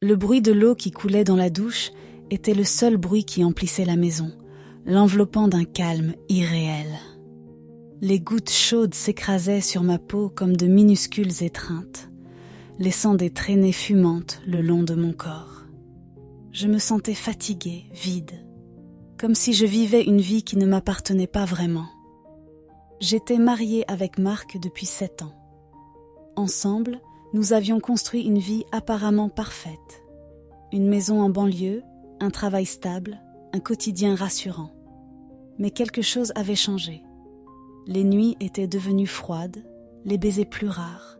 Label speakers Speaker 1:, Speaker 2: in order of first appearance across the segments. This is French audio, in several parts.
Speaker 1: Le bruit de l'eau qui coulait dans la douche était le seul bruit qui emplissait la maison, l'enveloppant d'un calme irréel. Les gouttes chaudes s'écrasaient sur ma peau comme de minuscules étreintes, laissant des traînées fumantes le long de mon corps. Je me sentais fatiguée, vide, comme si je vivais une vie qui ne m'appartenait pas vraiment. J'étais mariée avec Marc depuis 7 ans. Ensemble, nous avions construit une vie apparemment parfaite. Une maison en banlieue, un travail stable, un quotidien rassurant. Mais quelque chose avait changé. Les nuits étaient devenues froides, les baisers plus rares,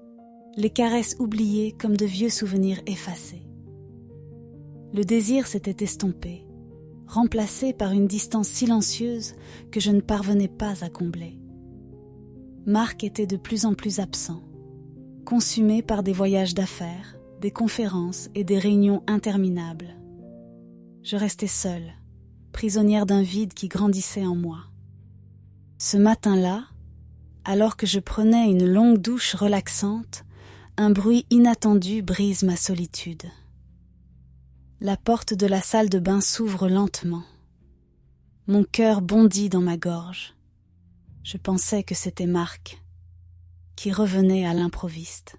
Speaker 1: les caresses oubliées comme de vieux souvenirs effacés. Le désir s'était estompé, remplacé par une distance silencieuse que je ne parvenais pas à combler. Marc était de plus en plus absent, consumé par des voyages d'affaires, des conférences et des réunions interminables. Je restais seule, prisonnière d'un vide qui grandissait en moi. Ce matin-là, alors que je prenais une longue douche relaxante, un bruit inattendu brise ma solitude. La porte de la salle de bain s'ouvre lentement. Mon cœur bondit dans ma gorge. Je pensais que c'était Marc, qui revenait à l'improviste.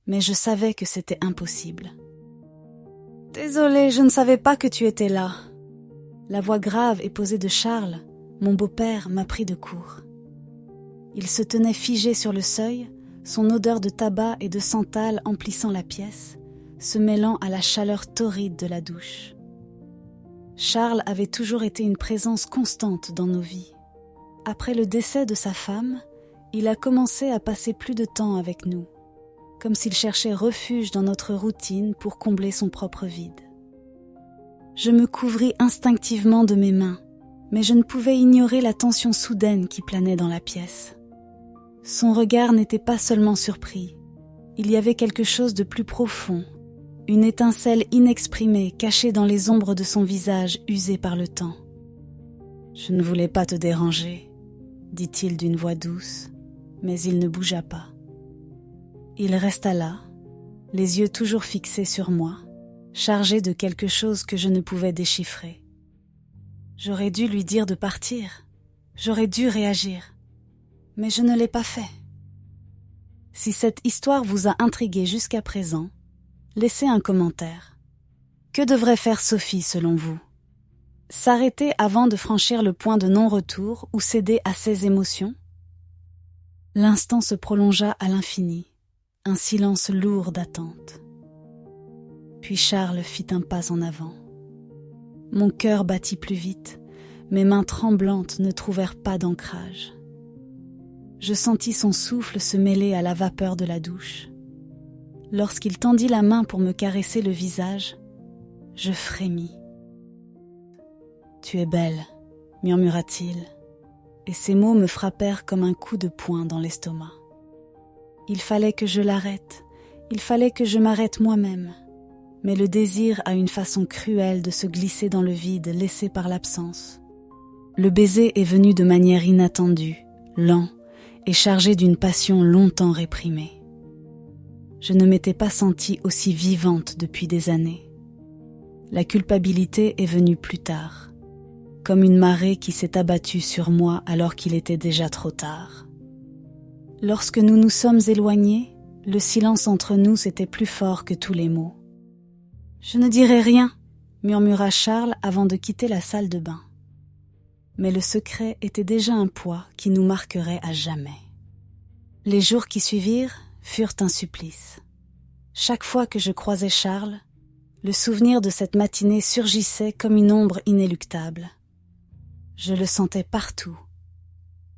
Speaker 1: Mais je savais que c'était impossible. « Désolée, je ne savais pas que tu étais là. » La voix grave et posée de Charles, mon beau-père, m'a pris de court. Il se tenait figé sur le seuil, son odeur de tabac et de santal emplissant la pièce, se mêlant à la chaleur torride de la douche. Charles avait toujours été une présence constante dans nos vies. Après le décès de sa femme, il a commencé à passer plus de temps avec nous, comme s'il cherchait refuge dans notre routine pour combler son propre vide. Je me couvris instinctivement de mes mains, mais je ne pouvais ignorer la tension soudaine qui planait dans la pièce. Son regard n'était pas seulement surpris, il y avait quelque chose de plus profond, une étincelle inexprimée cachée dans les ombres de son visage usé par le temps. « Je ne voulais pas te déranger », dit-il d'une voix douce, mais il ne bougea pas. Il resta là, les yeux toujours fixés sur moi, chargé de quelque chose que je ne pouvais déchiffrer. J'aurais dû lui dire de partir, j'aurais dû réagir, mais je ne l'ai pas fait. Si cette histoire vous a intrigué jusqu'à présent, laissez un commentaire. Que devrait faire Sophie selon vous? S'arrêter avant de franchir le point de non-retour ou céder à ses émotions? L'instant se prolongea à l'infini, un silence lourd d'attente. Puis Charles fit un pas en avant. Mon cœur battit plus vite, mes mains tremblantes ne trouvèrent pas d'ancrage. Je sentis son souffle se mêler à la vapeur de la douche. Lorsqu'il tendit la main pour me caresser le visage, je frémis. « Tu es belle », murmura-t-il, et ces mots me frappèrent comme un coup de poing dans l'estomac. Il fallait que je l'arrête, il fallait que je m'arrête moi-même. Mais le désir a une façon cruelle de se glisser dans le vide laissé par l'absence. Le baiser est venu de manière inattendue, lent et chargé d'une passion longtemps réprimée. Je ne m'étais pas sentie aussi vivante depuis des années. La culpabilité est venue plus tard, comme une marée qui s'est abattue sur moi alors qu'il était déjà trop tard. Lorsque nous nous sommes éloignés, le silence entre nous était plus fort que tous les mots. « Je ne dirai rien », murmura Charles avant de quitter la salle de bain. Mais le secret était déjà un poids qui nous marquerait à jamais. Les jours qui suivirent furent un supplice. Chaque fois que je croisais Charles, le souvenir de cette matinée surgissait comme une ombre inéluctable. Je le sentais partout.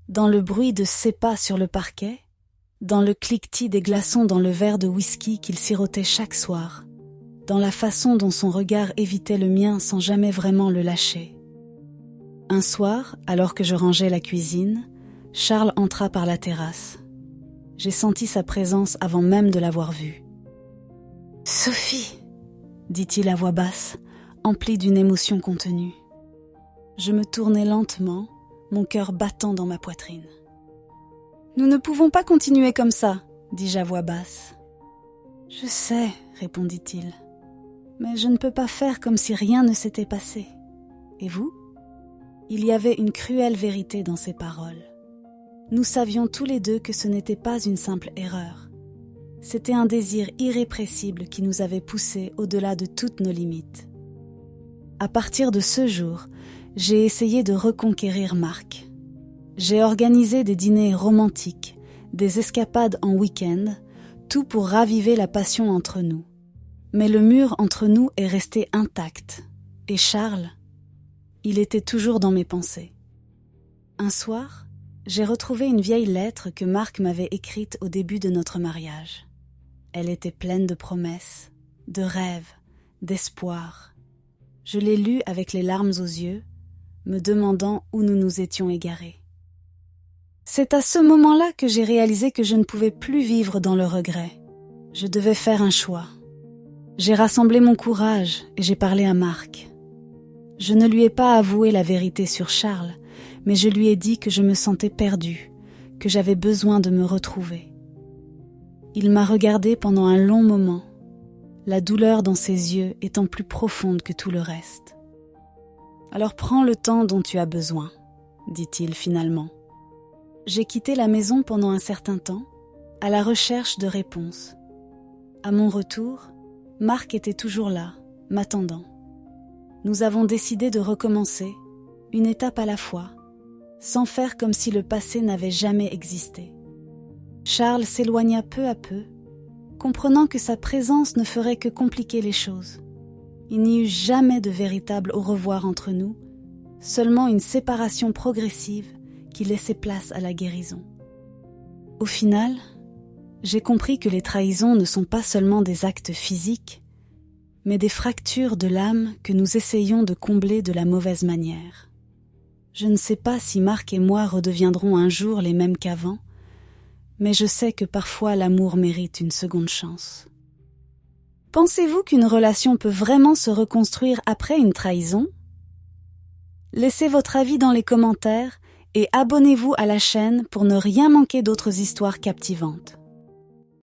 Speaker 1: Dans le bruit de ses pas sur le parquet, dans le cliquetis des glaçons dans le verre de whisky qu'il sirotait chaque soir, dans la façon dont son regard évitait le mien sans jamais vraiment le lâcher. Un soir, alors que je rangeais la cuisine, Charles entra par la terrasse. J'ai senti sa présence avant même de l'avoir vue. « Sophie !» dit-il à voix basse, empli d'une émotion contenue. Je me tournai lentement, mon cœur battant dans ma poitrine. « Nous ne pouvons pas continuer comme ça !» dis-je à voix basse. « Je sais » répondit-il. Mais je ne peux pas faire comme si rien ne s'était passé. Et vous ? Il y avait une cruelle vérité dans ces paroles. Nous savions tous les deux que ce n'était pas une simple erreur. C'était un désir irrépressible qui nous avait poussés au-delà de toutes nos limites. À partir de ce jour, j'ai essayé de reconquérir Marc. J'ai organisé des dîners romantiques, des escapades en week-end, tout pour raviver la passion entre nous. Mais le mur entre nous est resté intact. Et Charles, il était toujours dans mes pensées. Un soir, j'ai retrouvé une vieille lettre que Marc m'avait écrite au début de notre mariage. Elle était pleine de promesses, de rêves, d'espoir. Je l'ai lue avec les larmes aux yeux, me demandant où nous nous étions égarés. C'est à ce moment-là que j'ai réalisé que je ne pouvais plus vivre dans le regret. Je devais faire un choix. J'ai rassemblé mon courage et j'ai parlé à Marc. Je ne lui ai pas avoué la vérité sur Charles, mais je lui ai dit que je me sentais perdue, que j'avais besoin de me retrouver. Il m'a regardée pendant un long moment, la douleur dans ses yeux étant plus profonde que tout le reste. « Alors prends le temps dont tu as besoin, » dit-il finalement. J'ai quitté la maison pendant un certain temps, à la recherche de réponses. À mon retour, Marc était toujours là, m'attendant. Nous avons décidé de recommencer, une étape à la fois, sans faire comme si le passé n'avait jamais existé. Charles s'éloigna peu à peu, comprenant que sa présence ne ferait que compliquer les choses. Il n'y eut jamais de véritable au revoir entre nous, seulement une séparation progressive qui laissait place à la guérison. Au final, j'ai compris que les trahisons ne sont pas seulement des actes physiques, mais des fractures de l'âme que nous essayons de combler de la mauvaise manière. Je ne sais pas si Marc et moi redeviendrons un jour les mêmes qu'avant, mais je sais que parfois l'amour mérite une seconde chance. Pensez-vous qu'une relation peut vraiment se reconstruire après une trahison ? Laissez votre avis dans les commentaires et abonnez-vous à la chaîne pour ne rien manquer d'autres histoires captivantes.